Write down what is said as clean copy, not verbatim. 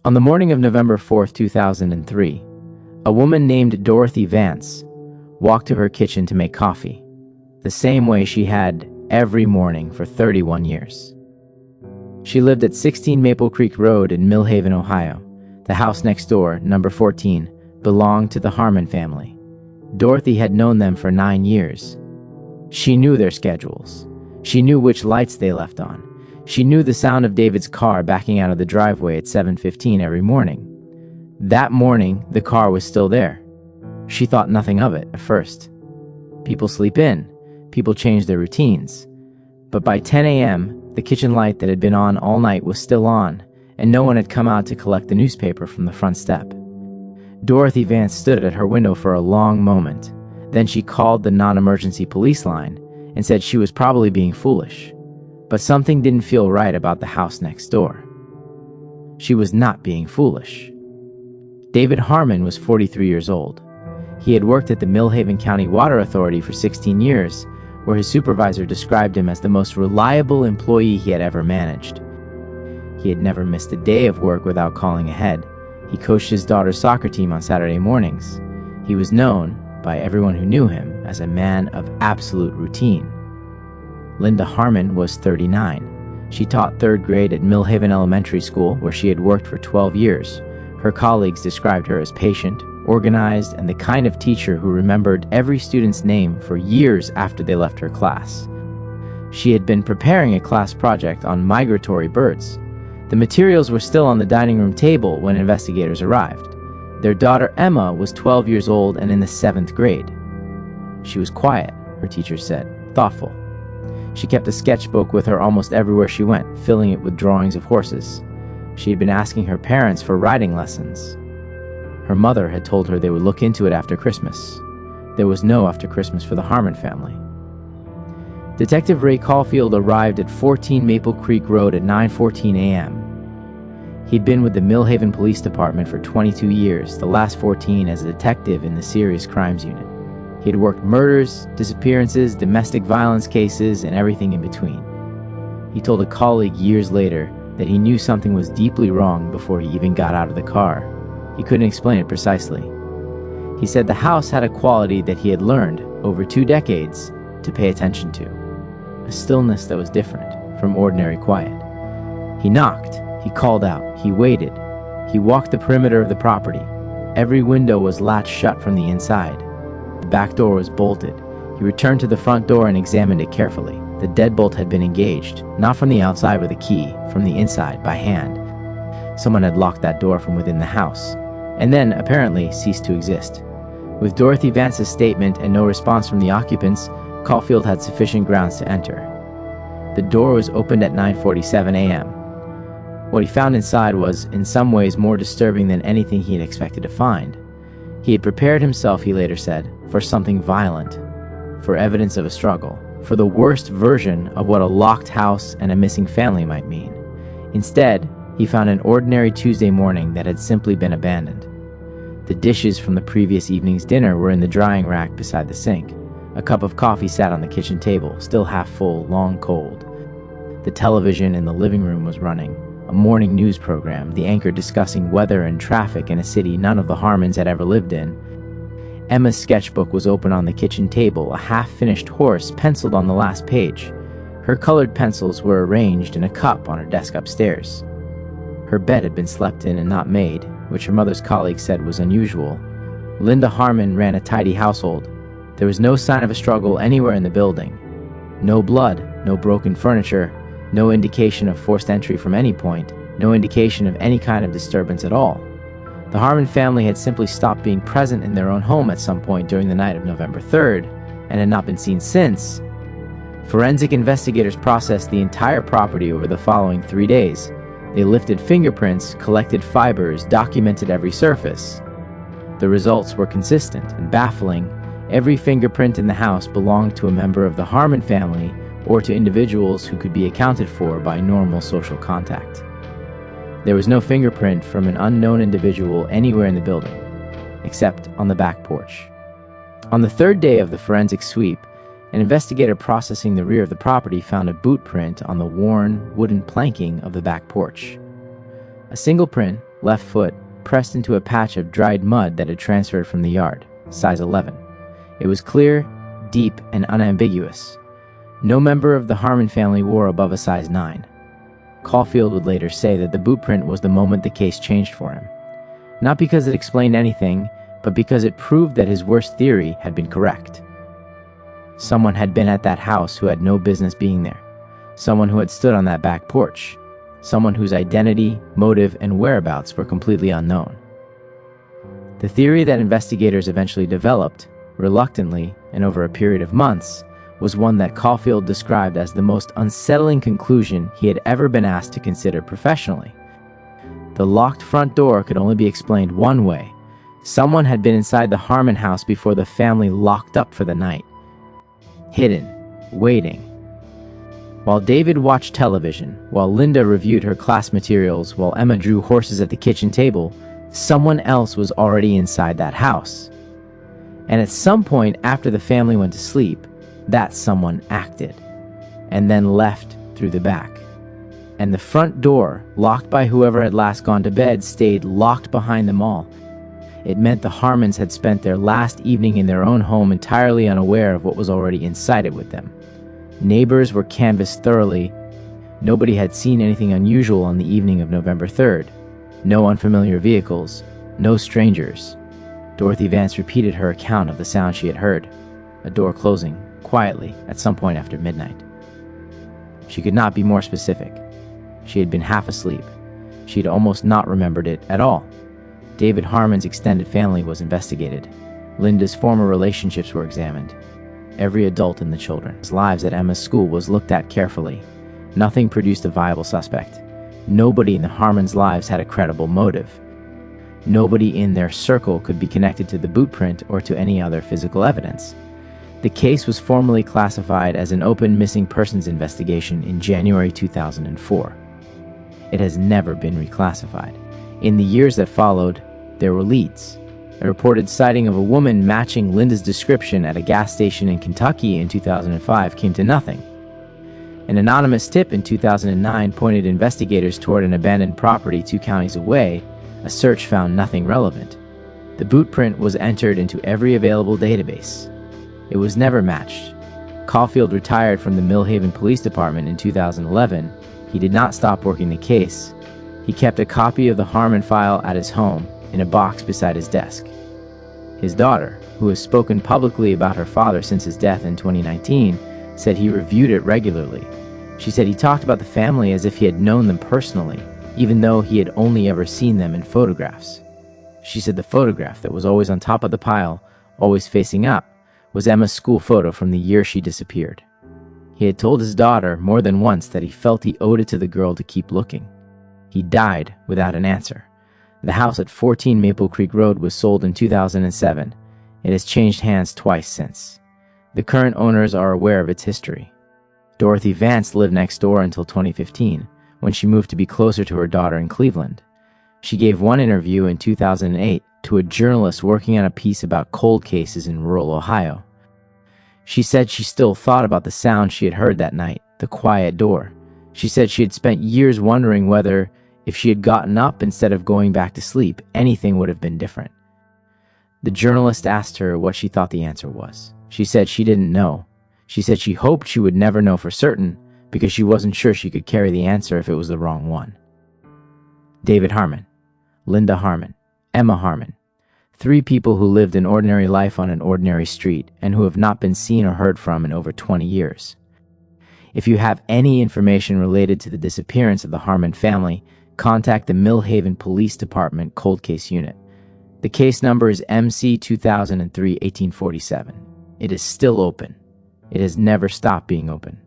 On the morning of November 4th, 2003, a woman named Dorothy Vance walked to her kitchen to make coffee, the same way she had every morning for 31 years. She lived at 16 Maple Creek Road in Millhaven, Ohio. The house next door, number 14, belonged to the Harmon family. Dorothy had known them for 9 years. She knew their schedules. She knew which lights they left on. She knew the sound of David's car backing out of the driveway at 7:15 every morning. That morning, the car was still there. She thought nothing of it at first. People sleep in. People change their routines. But by 10 a.m., the kitchen light that had been on all night was still on, and no one had come out to collect the newspaper from the front step. Dorothy Vance stood at her window for a long moment. Then she called the non-emergency police line and said she was probably being foolish. But something didn't feel right about the house next door. She was not being foolish. David Harmon was 43 years old. He had worked at the Millhaven County Water Authority for 16 years, where his supervisor described him as the most reliable employee he had ever managed. He had never missed a day of work without calling ahead. He coached his daughter's soccer team on Saturday mornings. He was known, by everyone who knew him, as a man of absolute routine. Linda Harmon was 39. She taught 3rd grade at Millhaven Elementary School, where she had worked for 12 years. Her colleagues described her as patient, organized, and the kind of teacher who remembered every student's name for years after they left her class. She had been preparing a class project on migratory birds. The materials were still on the dining room table when investigators arrived. Their daughter Emma was 12 years old and in the 7th grade. She was quiet, her teacher said, thoughtful. She kept a sketchbook with her almost everywhere she went, filling it with drawings of horses. She had been asking her parents for riding lessons. Her mother had told her they would look into it after Christmas. There was no after Christmas for the Harmon family. Detective Ray Caulfield arrived at 14 Maple Creek Road at 9:14 a.m. He'd been with the Millhaven Police Department for 22 years, the last 14 as a detective in the Serious Crimes Unit. He had worked murders, disappearances, domestic violence cases, and everything in between. He told a colleague years later that he knew something was deeply wrong before he even got out of the car. He couldn't explain it precisely. He said the house had a quality that he had learned, over 2 decades, to pay attention to. A stillness that was different from ordinary quiet. He knocked, he called out, he waited. He walked the perimeter of the property. Every window was latched shut from the inside. The back door was bolted. He returned to the front door and examined it carefully. The deadbolt had been engaged, not from the outside with a key, from the inside by hand. Someone had locked that door from within the house, and then, apparently, ceased to exist. With Dorothy Vance's statement and no response from the occupants, Caulfield had sufficient grounds to enter. The door was opened at 9:47 a.m. What he found inside was, in some ways, more disturbing than anything he had expected to find. He had prepared himself, he later said, for something violent, for evidence of a struggle, for the worst version of what a locked house and a missing family might mean. Instead, he found an ordinary Tuesday morning that had simply been abandoned. The dishes from the previous evening's dinner were in the drying rack beside the sink. A cup of coffee sat on the kitchen table, still half full, long cold. The television in the living room was running, a morning news program, the anchor discussing weather and traffic in a city none of the Harmons had ever lived in. Emma's sketchbook was open on the kitchen table, a half-finished horse penciled on the last page. Her colored pencils were arranged in a cup on her desk upstairs. Her bed had been slept in and not made, which her mother's colleague said was unusual. Linda Harmon ran a tidy household. There was no sign of a struggle anywhere in the building. No blood, no broken furniture, no indication of forced entry from any point, no indication of any kind of disturbance at all. The Harmon family had simply stopped being present in their own home at some point during the night of November 3rd, and had not been seen since. Forensic investigators processed the entire property over the following 3 days. They lifted fingerprints, collected fibers, documented every surface. The results were consistent and baffling. Every fingerprint in the house belonged to a member of the Harmon family or to individuals who could be accounted for by normal social contact. There was no fingerprint from an unknown individual anywhere in the building, except on the back porch. On the 3rd day of the forensic sweep, an investigator processing the rear of the property found a boot print on the worn wooden planking of the back porch. A single print, left foot, pressed into a patch of dried mud that had transferred from the yard, size 11. It was clear, deep, and unambiguous. No member of the Harmon family wore above a size 9. Caulfield would later say that the boot print was the moment the case changed for him. Not because it explained anything, but because it proved that his worst theory had been correct. Someone had been at that house who had no business being there. Someone who had stood on that back porch. Someone whose identity, motive, and whereabouts were completely unknown. The theory that investigators eventually developed, reluctantly and over a period of months, was one that Caulfield described as the most unsettling conclusion he had ever been asked to consider professionally. The locked front door could only be explained one way. Someone had been inside the Harmon house before the family locked up for the night. Hidden, waiting. While David watched television, while Linda reviewed her class materials, while Emma drew horses at the kitchen table, someone else was already inside that house. And at some point after the family went to sleep, that someone acted, and then left through the back. And the front door, locked by whoever had last gone to bed, stayed locked behind them all. It meant the Harmons had spent their last evening in their own home entirely unaware of what was already inside it with them. Neighbors were canvassed thoroughly. Nobody had seen anything unusual on the evening of November 3rd. No unfamiliar vehicles, no strangers. Dorothy Vance repeated her account of the sound she had heard, a door closing, quietly, at some point after midnight. She could not be more specific. She had been half asleep. She had almost not remembered it at all. David Harmon's extended family was investigated. Linda's former relationships were examined. Every adult in the children's lives at Emma's school was looked at carefully. Nothing produced a viable suspect. Nobody in the Harmon's lives had a credible motive. Nobody in their circle could be connected to the boot print or to any other physical evidence. The case was formally classified as an open missing persons investigation in January 2004. It has never been reclassified. In the years that followed, there were leads. A reported sighting of a woman matching Linda's description at a gas station in Kentucky in 2005 came to nothing. An anonymous tip in 2009 pointed investigators toward an abandoned property 2 counties away. A search found nothing relevant. The boot print was entered into every available database. It was never matched. Caulfield retired from the Millhaven Police Department in 2011. He did not stop working the case. He kept a copy of the Harmon file at his home, in a box beside his desk. His daughter, who has spoken publicly about her father since his death in 2019, said he reviewed it regularly. She said he talked about the family as if he had known them personally, even though he had only ever seen them in photographs. She said the photograph that was always on top of the pile, always facing up, was Emma's school photo from the year she disappeared. He had told his daughter more than once that he felt he owed it to the girl to keep looking. He died without an answer. The house at 14 Maple Creek Road was sold in 2007. It has changed hands twice since. The current owners are aware of its history. Dorothy Vance lived next door until 2015, when she moved to be closer to her daughter in Cleveland. She gave one interview in 2008 to a journalist working on a piece about cold cases in rural Ohio. She said she still thought about the sound she had heard that night, the quiet door. She said she had spent years wondering whether, if she had gotten up instead of going back to sleep, anything would have been different. The journalist asked her what she thought the answer was. She said she didn't know. She said she hoped she would never know for certain because she wasn't sure she could carry the answer if it was the wrong one. David Harmon, Linda Harmon, Emma Harmon. 3 people who lived an ordinary life on an ordinary street and who have not been seen or heard from in over 20 years. If you have any information related to the disappearance of the Harmon family, contact the Millhaven Police Department Cold Case Unit. The case number is MC 2003-1847. It is still open. It has never stopped being open.